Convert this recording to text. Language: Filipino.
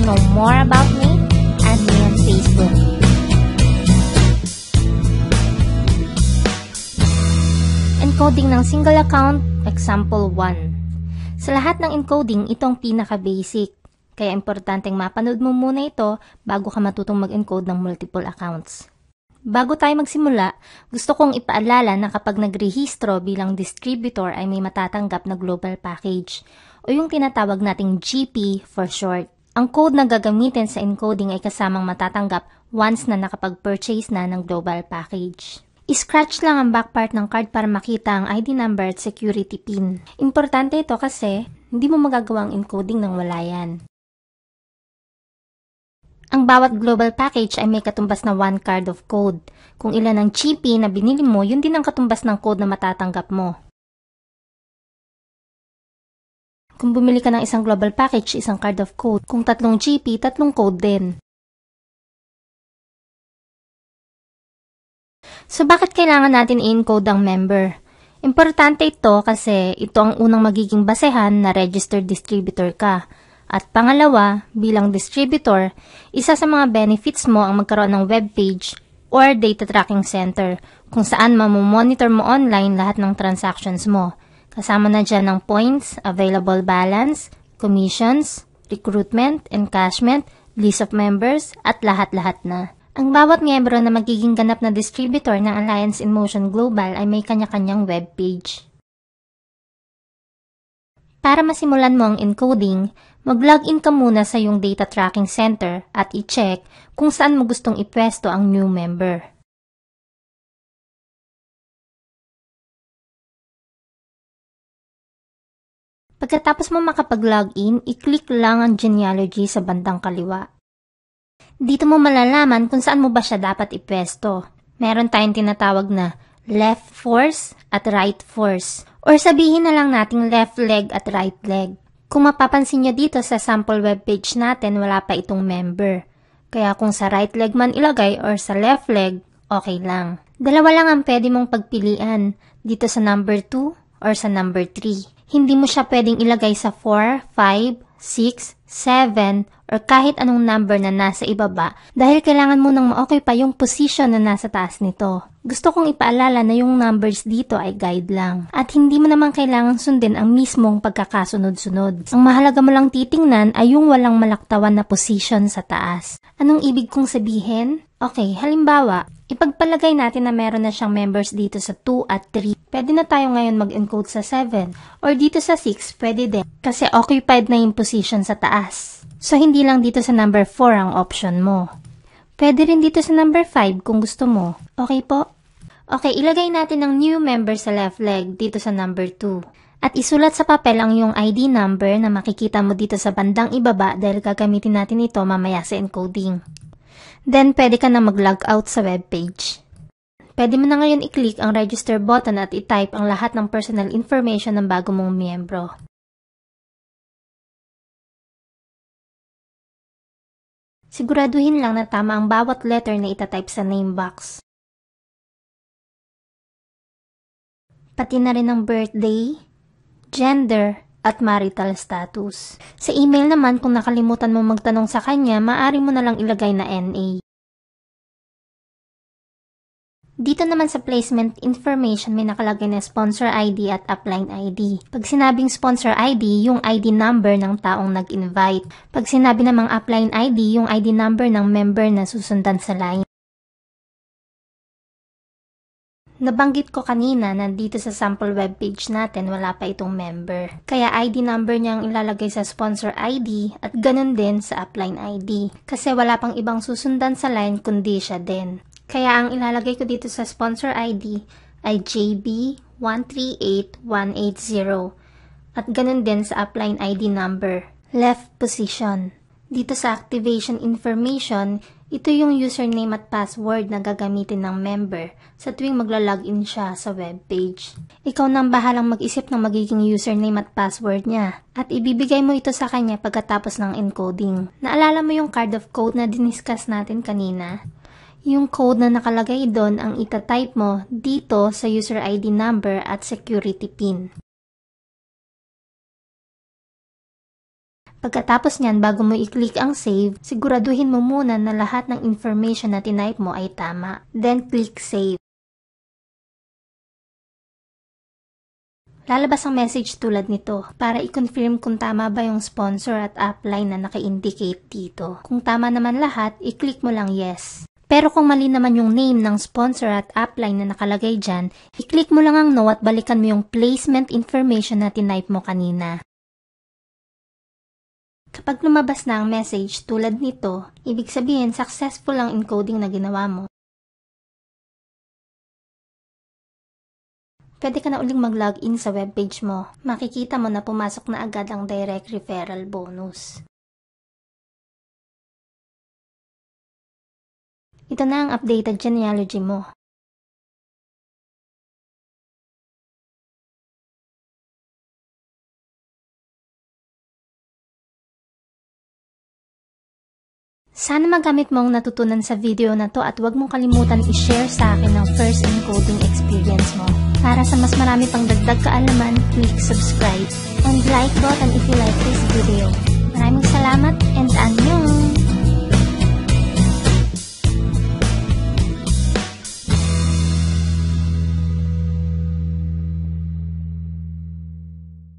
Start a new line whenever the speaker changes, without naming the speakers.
know more about me, add me on Facebook. Encoding ng single account, example 1. Sa lahat ng encoding, itong pinaka-basic. Kaya importanteng mapanood mo muna ito bago ka matutong mag-encode ng multiple accounts. Bago tayo magsimula, gusto kong ipaalala na kapag nagrehistro bilang distributor ay may matatanggap na global package o yung tinatawag nating GP for short. Ang code na gagamitin sa encoding ay kasamang matatanggap once na nakapag-purchase na ng global package. I-scratch lang ang back part ng card para makita ang ID number at security PIN. Importante ito kasi hindi mo magagawang encoding nang wala yan. Ang bawat global package ay may katumbas na 1 card of code. Kung ilan ang GP na binili mo, yun din ang katumbas ng code na matatanggap mo. Kung bumili ka ng isang global package, isang card of code. Kung 3 GP, 3 code din. So bakit kailangan natin i-encode ang member? Importante ito kasi ito ang unang magiging basehan na registered distributor ka. At pangalawa, bilang distributor, isa sa mga benefits mo ang magkaroon ng webpage or data tracking center kung saan mamomonitor mo online lahat ng transactions mo. Kasama na dyan ng points, available balance, commissions, recruitment, encashment, list of members, at lahat-lahat na. Ang bawat miyembro na magiging ganap na distributor ng Alliance in Motion Global ay may kanya-kanyang webpage. Para masimulan mo ang encoding, mag-login ka muna sa iyong data tracking center at i-check kung saan mo gustong ipwesto ang new member. Pagkatapos mo makapag-login, i-click lang ang genealogy sa bandang kaliwa. Dito mo malalaman kung saan mo ba siya dapat ipwesto. Meron tayong tinatawag na left force at right force. Or sabihin na lang nating left leg at right leg. Kung mapapansin nyo dito sa sample webpage natin, wala pa itong member. Kaya kung sa right leg man ilagay or sa left leg, okay lang. Dalawa lang ang pwede mong pagpilian, dito sa number 2 or sa number 3. Hindi mo siya pwedeng ilagay sa 4, 5, 6, 7, or kahit anong number na nasa ibaba dahil kailangan mo nang ma-okay pa yung position na nasa taas nito. Gusto kong ipaalala na yung numbers dito ay guide lang at hindi mo naman kailangang sundin ang mismong pagkakasunod-sunod. Ang mahalaga mo lang titingnan ay yung walang malaktawan na position sa taas. Anong ibig kong sabihin? Okay, halimbawa, ipagpalagay natin na meron na siyang members dito sa 2 at 3. Pwede na tayo ngayon mag-encode sa 7 or dito sa 6, pwede din kasi occupied na yung position sa taas. So, hindi lang dito sa number 4 ang option mo. Pwede rin dito sa number 5 kung gusto mo. Okay po? Okay, ilagay natin ang new member sa left leg dito sa number 2. At isulat sa papel ang iyong ID number na makikita mo dito sa bandang ibaba dahil gagamitin natin ito mamaya sa encoding. Then, pwede ka na mag-log out sa webpage. Pwede mo na ngayon i-click ang register button at i-type ang lahat ng personal information ng bago mong miyembro. Siguraduhin lang na tama ang bawat letter na itatype sa name box. Pati na rin ang birthday, gender, at marital status. Sa email naman, kung nakalimutan mo magtanong sa kanya, maaari mo na lang ilagay na NA. Dito naman sa placement information, may nakalagay na sponsor ID at upline ID. Pag sinabing sponsor ID, yung ID number ng taong nag-invite. Pag sinabi namang upline ID, yung ID number ng member na susundan sa line. Nabanggit ko kanina na dito sa sample webpage natin wala pa itong member. Kaya ID number niya ang ilalagay sa sponsor ID at ganun din sa upline ID. Kasi wala pang ibang susundan sa line kundi siya din. Kaya ang ilalagay ko dito sa sponsor ID ay JB138180 at ganun din sa upline ID number. Left position. Dito sa activation information, ito yung username at password na gagamitin ng member sa tuwing magla-login siya sa webpage. Ikaw nang bahalang mag-isip ng magiging username at password niya at ibibigay mo ito sa kanya pagkatapos ng encoding. Naalala mo yung card of code na diniscuss natin kanina? Yung code na nakalagay doon ang itatype mo dito sa user ID number at security PIN. Pagkatapos niyan, bago mo i-click ang save, siguraduhin mo muna na lahat ng information na tinype mo ay tama. Then, click save. Lalabas ang message tulad nito para i-confirm kung tama ba yung sponsor at upline na naka-indicate dito. Kung tama naman lahat, i-click mo lang yes. Pero kung mali naman yung name ng sponsor at upline na nakalagay dyan, i-click mo lang ang no at balikan mo yung placement information na tinype mo kanina. Kapag lumabas na ang message tulad nito, ibig sabihin successful ang encoding na ginawa mo. Pwede ka na uling mag-login sa webpage mo. Makikita mo na pumasok na agad ang direct referral bonus. Ito na ang updated genealogy mo. Sana magamit mo ang natutunan sa video na to at huwag mong kalimutan i-share sa akin ang first encoding experience mo. Para sa mas marami pang dagdag kaalaman, click subscribe and like button if you like this video. Maraming salamat and annyeong!